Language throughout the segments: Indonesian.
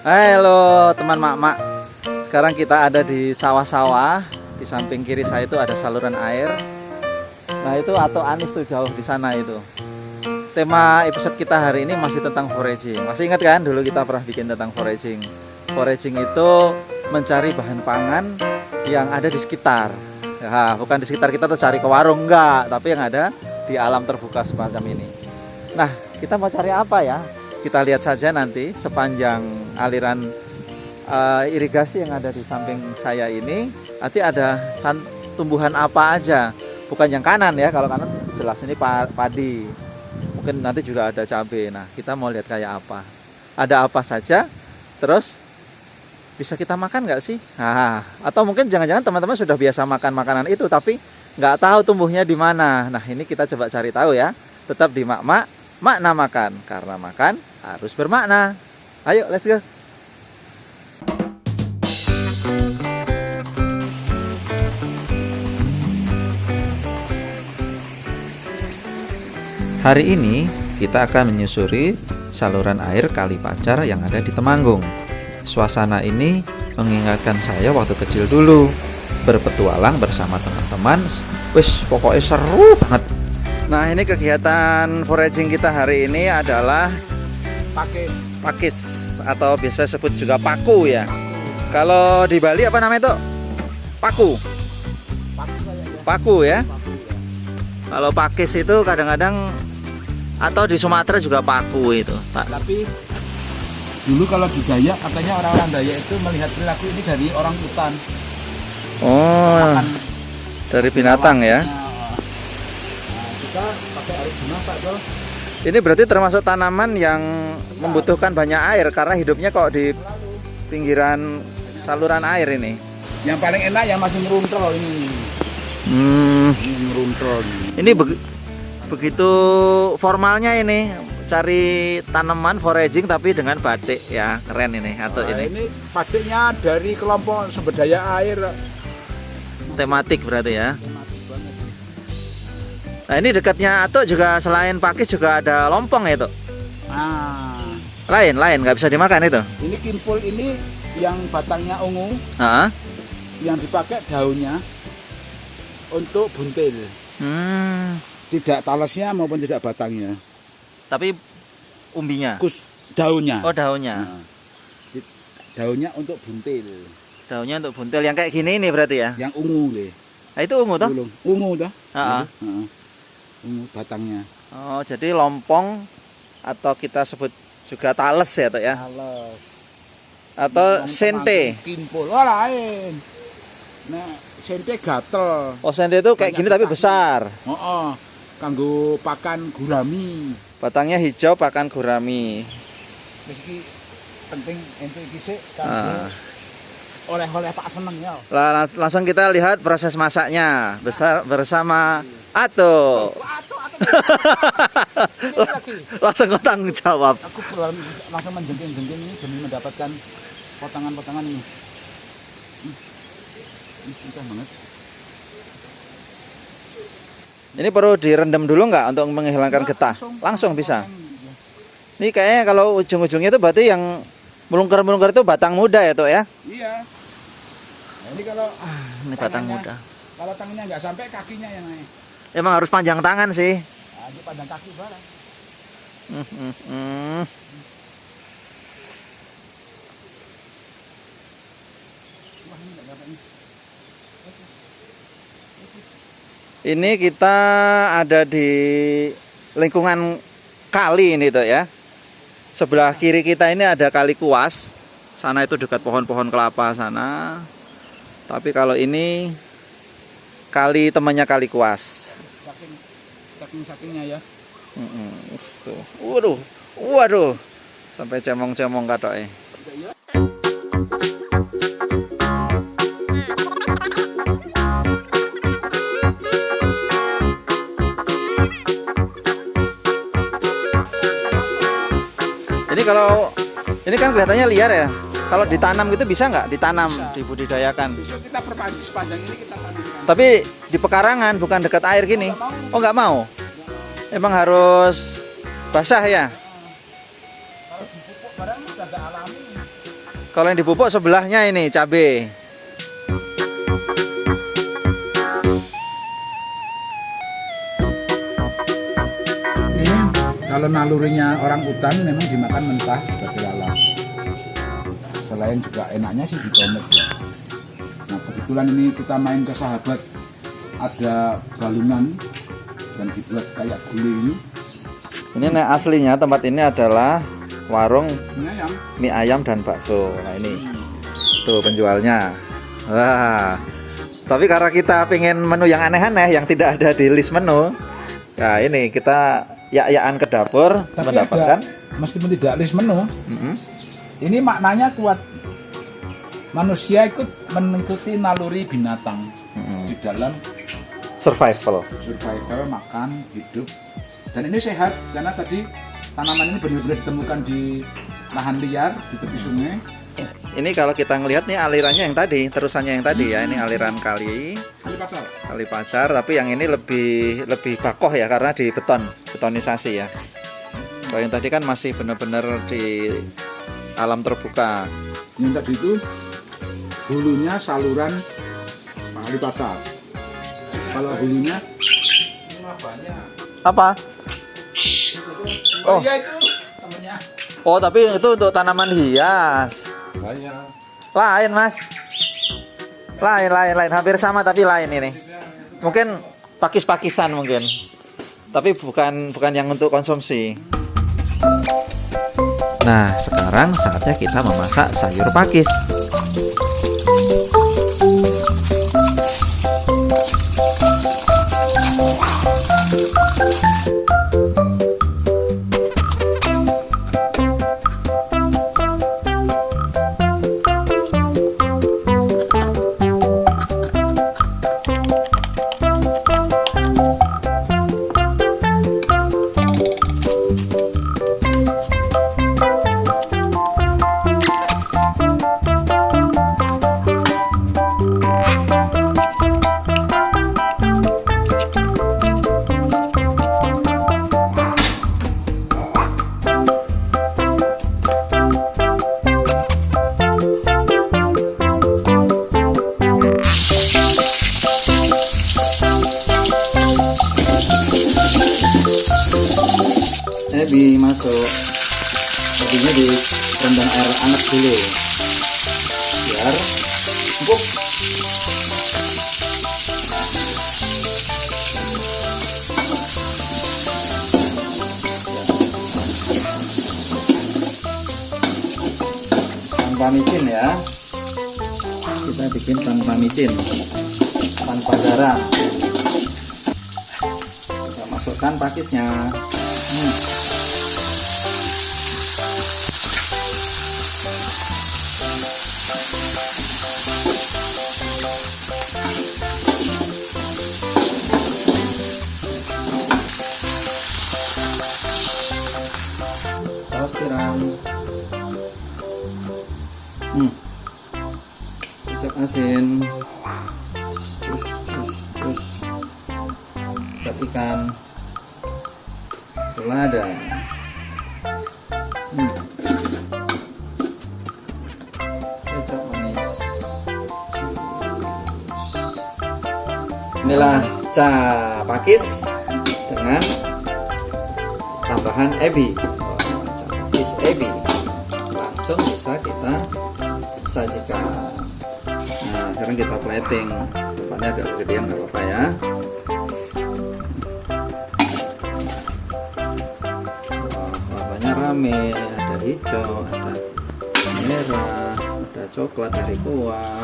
Halo teman mak-mak. Sekarang kita ada di sawah-sawah. Di samping kiri saya itu ada saluran air. Nah itu atau Anis tuh jauh di sana itu. Tema episode kita hari ini masih tentang foraging. Masih ingat kan dulu kita pernah bikin tentang foraging. Foraging itu mencari bahan pangan yang ada di sekitar. Ya, bukan di sekitar kita tuh cari ke warung enggak, tapi yang ada di alam terbuka semacam ini. Nah, kita mau cari apa ya? Kita lihat saja nanti sepanjang aliran irigasi yang ada di samping saya ini. Nanti ada tumbuhan apa aja. Bukan yang kanan ya, kalau kanan jelas ini padi. Mungkin nanti juga ada cabai. Nah, kita mau lihat kayak apa. Ada apa saja. Terus bisa kita makan nggak sih? Nah, atau mungkin jangan-jangan teman-teman sudah biasa makan makanan itu, tapi nggak tahu tumbuhnya di mana. Nah, ini kita coba cari tahu ya. Tetap di mak-mak, makna makan. Karena makan harus bermakna. Ayo, let's go. Hari ini kita akan menyusuri saluran air Kali Pacar yang ada di Temanggung. Suasana ini mengingatkan saya waktu kecil dulu, berpetualang bersama teman-teman. Wis, pokoknya seru banget. Nah, ini kegiatan foraging kita hari ini adalah pakis atau biasa sebut juga paku ya. Kalau di Bali apa namanya itu? Paku. Paku ya. Kalau pakis itu kadang-kadang, atau di Sumatera juga paku itu, Pak. Tapi dulu kalau di Dayak katanya orang-orang Dayak itu melihat perilaku ini dari orang hutan. Oh, dari binatang ya. Nah, kita pakai air masak tuh. Ini berarti termasuk tanaman yang membutuhkan banyak air karena hidupnya kok di pinggiran saluran air ini. Yang paling enak yang masih meruntrol ini. Ini meruntrol. Ini begitu formalnya ini cari tanaman foraging tapi dengan batik ya, keren ini atau Nah, ini. Ini batiknya dari kelompok sumber daya air. Tematik berarti ya. Nah, ini dekatnya Atuk juga selain pakis juga ada lompong ya, Tuk? Nah, Lain nggak bisa dimakan itu. ini kimpul ini yang batangnya ungu, Heeh. yang dipakai daunnya untuk buntil. Tidak talasnya maupun tidak batangnya. Tapi umbinya. Daunnya. Oh, daunnya. Nah, daunnya untuk buntil. Daunnya untuk buntil yang kayak gini ini berarti ya. Yang ungu deh. Nah, itu ungu toh? Ungu dah. Heeh. Ungu batangnya. Oh, jadi lompong atau kita sebut juga tales ya, Tuk ya. Halus. Atau sente. Kimpul. Oh, lain. Nah, sente gatel. Oh, sente itu kayak gini tapi besar. Oh, kanggo pakan gurami. Batangnya hijau pakan gurami. Meski penting ente iki sik kanggo oleh-oleh Pak seneng ya. Langsung kita lihat proses masaknya bersama Atuk. Langsung kau tanggung jawab. Aku langsung menjengking-jengking ini demi mendapatkan potongan-potongan ini. Ini susah banget. Ini perlu direndam dulu nggak untuk menghilangkan getah? Langsung bisa. Ini kayaknya kalau ujung-ujungnya itu berarti yang melungker-melungker itu batang muda ya, Tuk ya? Iya. Nah, ini kalau Ini batang muda. Kalau tangannya nggak sampai, kakinya yang naik. Emang harus panjang tangan sih. Nah, ini pandang kaki barang. Wah, ini nggak dapat ini. Ini kita ada di lingkungan kali ini tuh ya. Sebelah kiri kita ini ada Kali Kuas. Sana itu dekat pohon-pohon kelapa sana. Tapi kalau ini kali temannya Kali Kuas. Saking-sakingnya ya. Tuh. Waduh. Sampai cemong-cemong katoknya. Ini kalau ini kan kelihatannya liar ya. Kalau ditanam gitu bisa nggak? Ditanam, dibudidayakan. Bisa kita perpanjang sepanjang ini kita tanamkan. Tapi di pekarangan bukan dekat air gini. Oh nggak mau. Emang harus basah ya. Kalau dipupuk barang sudah nggak alami. Kalau yang dipupuk sebelahnya ini cabe. Ini kalau nalurinya orang hutan memang dimakan mentah sebagai lalat. Selain juga enaknya sih ditomes ya. Nah kebetulan ini kita main ke sahabat, ada balungan dan dibuat kayak gulai ini. Ini nek aslinya tempat ini adalah warung Ini ayam. mie ayam dan bakso. Nah ini tuh penjualnya. Wah. Tapi karena kita pengen menu yang aneh-aneh yang tidak ada di list menu, nah ini kita ya-yaan ke dapur Tapi mendapatkan. ada, meskipun tidak list menu, Mm-mm. ini maknanya kuat. Manusia ikut mengikuti naluri binatang Mm-mm. di dalam Survival. survival, makan, hidup. Dan ini sehat karena tadi tanaman ini benar-benar ditemukan di lahan liar di tepi sungai. Ini kalau kita ngelihat nih alirannya yang tadi, terusannya yang tadi ya. Ini aliran kali pacar, tapi yang ini lebih bakoh ya karena di betonisasi ya. Kalau yang tadi kan masih benar-benar di alam terbuka. Yang tadi itu hulunya saluran kali pacar. Kalau hulunya Apa? Oh. iya itu temennya. Oh, tapi itu untuk tanaman hias. Lain, Mas. Lain. Hampir sama tapi lain ini. Mungkin pakis-pakisan mungkin. Tapi bukan yang untuk konsumsi. Nah, sekarang saatnya kita memasak sayur pakis. Ebi masuk. Ebinya di rendam air hangat dulu biar empuk. Tanpa micin ya, kita bikin tanpa micin, tanpa garam. Kita masukkan pakisnya. Saus tiram, kecap asin, cus, kecap ikan, lada, kecap manis. Inilah pakis dengan tambahan ebi. Pakis ebi langsung bisa kita sajikan. Nah, sekarang kita plating. Depannya agak kegedean, nggak apa-apa ya. Warnanya rame, ada hijau, ada merah, ada coklat dari kuah.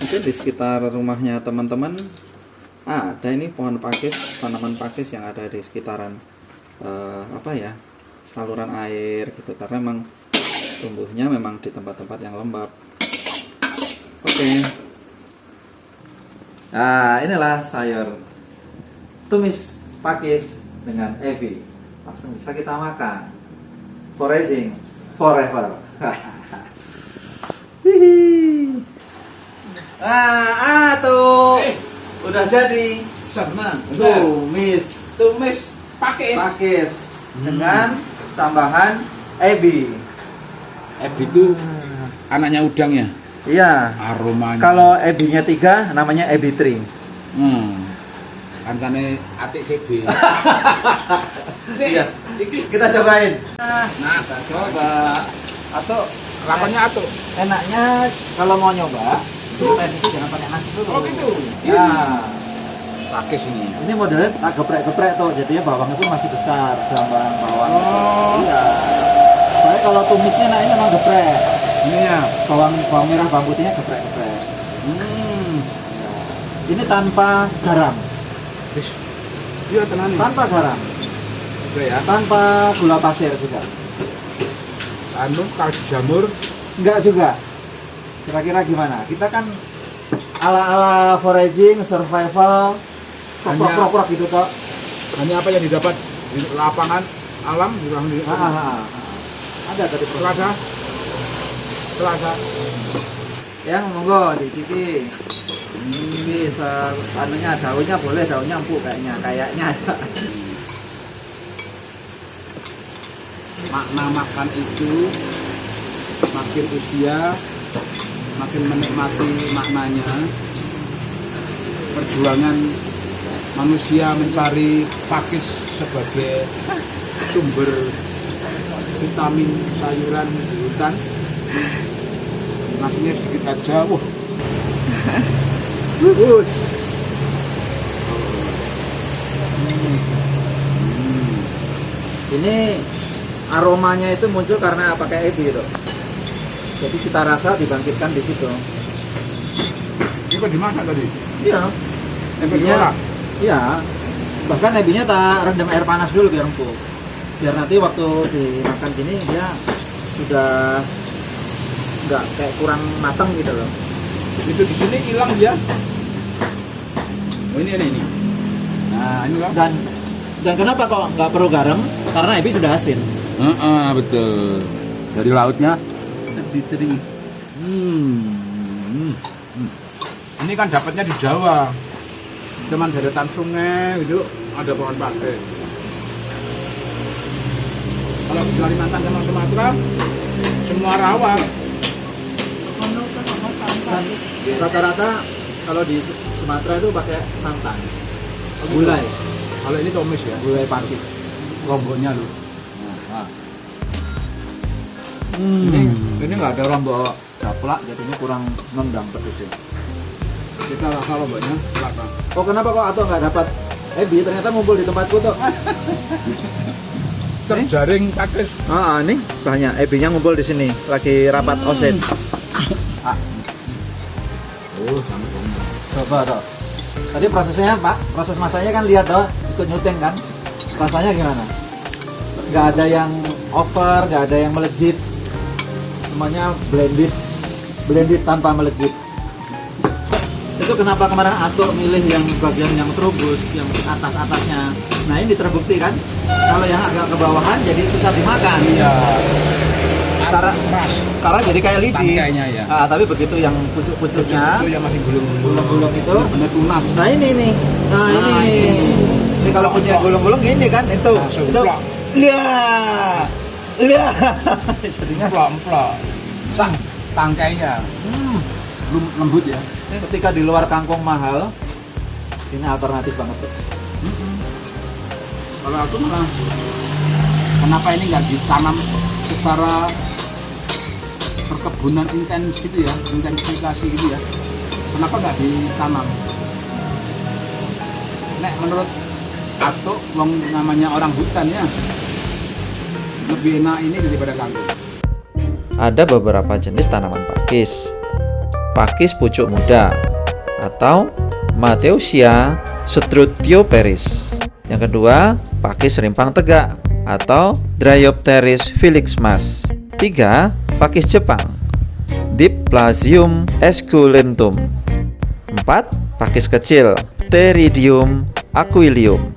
Mungkin di sekitar rumahnya teman-teman ada ini pohon pakis, tanaman pakis yang ada di sekitaran saluran air gitu, karena memang tumbuhnya memang di tempat-tempat yang lembab. Oke. Nah, inilah sayur tumis pakis dengan ebi. Langsung bisa kita makan. Foraging forever. Hihi. Tuh. Udah jadi. Senang. Tumis Tumis pakis. dengan tambahan ebi. Ebi itu anaknya udang ya? Iya. Aromanya. Kalau ebinya 3 namanya ebi tree. Kancane atik CB. Iya. Kita cobain. Nah, tak Coba. Atau lakonnya atuh. enaknya kalau mau nyoba, tes itu jangan pakai nasi dulu. Oh gitu. Ya. Pakis ini. Ini modelnya tak geprek-geprek tuh, jadinya bawangnya pun masih besar, gambar bawang. Oh. Iya. Saya kalau tumisnya nah ini memang geprek. Ini ya. Bawang merah bawang putihnya geprek-geprek. Ini tanpa garam, Wis. Iya tenan nih. tanpa garam, Oke ya. tanpa gula pasir juga. Anu kaldu jamur. Enggak juga. Kira-kira gimana? Kita kan ala-ala foraging, survival, prok-prok gitu kok. Hanya apa yang didapat di lapangan alam di ruang di. Ada tadi Selasa. Selasa. Yang monggo dicicipi. Bisa anunya daunnya boleh, daunnya empuk kayaknya ada. Makna makan itu makin usia makin menikmati maknanya. Perjuangan manusia mencari pakis sebagai sumber vitamin sayuran di hutan. Nasinya sedikit aja, wah. Bagus. Ini aromanya itu muncul karena pakai ebi itu. Jadi cita rasa dibangkitkan di situ. Ini kok dimasak tadi? Iya. Ebinya? Iya. Bahkan ebinya tak rendam air panas dulu biar empuk. Biar nanti waktu dimakan gini dia sudah nggak kayak kurang matang gitu loh. Itu di sini hilang dia. Oh ini. Nah ini lah. Dan kenapa kok nggak perlu garam? Karena ebi sudah asin. Betul. Dari lautnya diteri. Ini kan dapatnya di Jawa. Cuman deretan sungai gitu ada pohon pakis. Kalau di Kalimantan sama Sumatera semua rawa. Rata-rata kalau di Sumatera itu pakai santan, gulai, Kalau ini tumis ya, gulai pakis. lomboknya loh. Nah. Ini nggak ada lombok japlak, jadinya kurang nendang pedesnya. Kita rasa lomboknya belakang. Oh kenapa kok atau nggak dapat ebi? Ternyata ngumpul di tempatku tuh. Terjaring pakis. Ini banyak ebinya ngumpul di sini, lagi rapat OSIS. Oh sama. Coba toh. Tadi prosesnya Pak, proses masaknya kan lihat toh, ikut nyuteng kan. Rasanya gimana? Nggak ada yang over, nggak ada yang melejit. Semuanya blended tanpa melejit. Itu kenapa kemarin Atuk milih yang bagian yang terubus, yang atas-atasnya. Nah ini terbukti kan, kalau yang agak ke bawahan jadi susah dimakan. Iya. Karena jadi kayak lidi. Tangkainya ya. Tapi begitu yang pucuk-pucuknya, Itu yang masih gulung-gulung itu benar tunas. Nah ini nih. Ini kalau punya gulung-gulung gini kan itu. Langsung Itu. plok. Lihat. Jadinya Emplok. Tangkainya belum lembut ya. ketika di luar kangkung mahal, ini alternatif banget tuh. Kalau aku malah kenapa ini nggak ditanam secara perkebunan intens gitu ya, intensifikasi gitu ya? Kenapa nggak ditanam? Nek menurut Atuk, wong namanya orang hutan ya, lebih enak ini daripada kangkung. Ada beberapa jenis tanaman pakis. Pakis pucuk muda atau Mateusia strutioperis. Yang kedua, pakis rimpang tegak atau Dryopteris felixmas. 3. Pakis Jepang, Dipplasium esculentum. 4. Pakis kecil, Pteridium aquilium.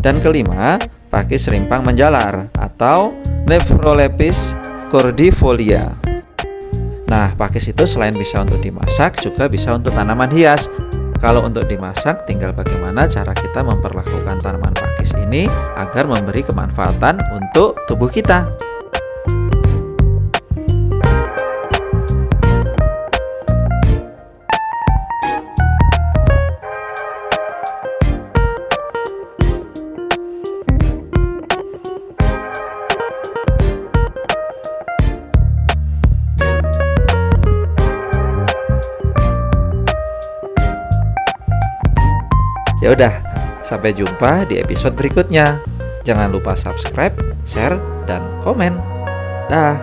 Dan kelima, pakis rimpang menjalar atau Nephrolepis cordifolia. Nah, pakis itu selain bisa untuk dimasak, juga bisa untuk tanaman hias. Kalau untuk dimasak, tinggal bagaimana cara kita memperlakukan tanaman pakis ini agar memberi kemanfaatan untuk tubuh kita. Ya udah, sampai jumpa di episode berikutnya. Jangan lupa subscribe, share, dan komen. Dah.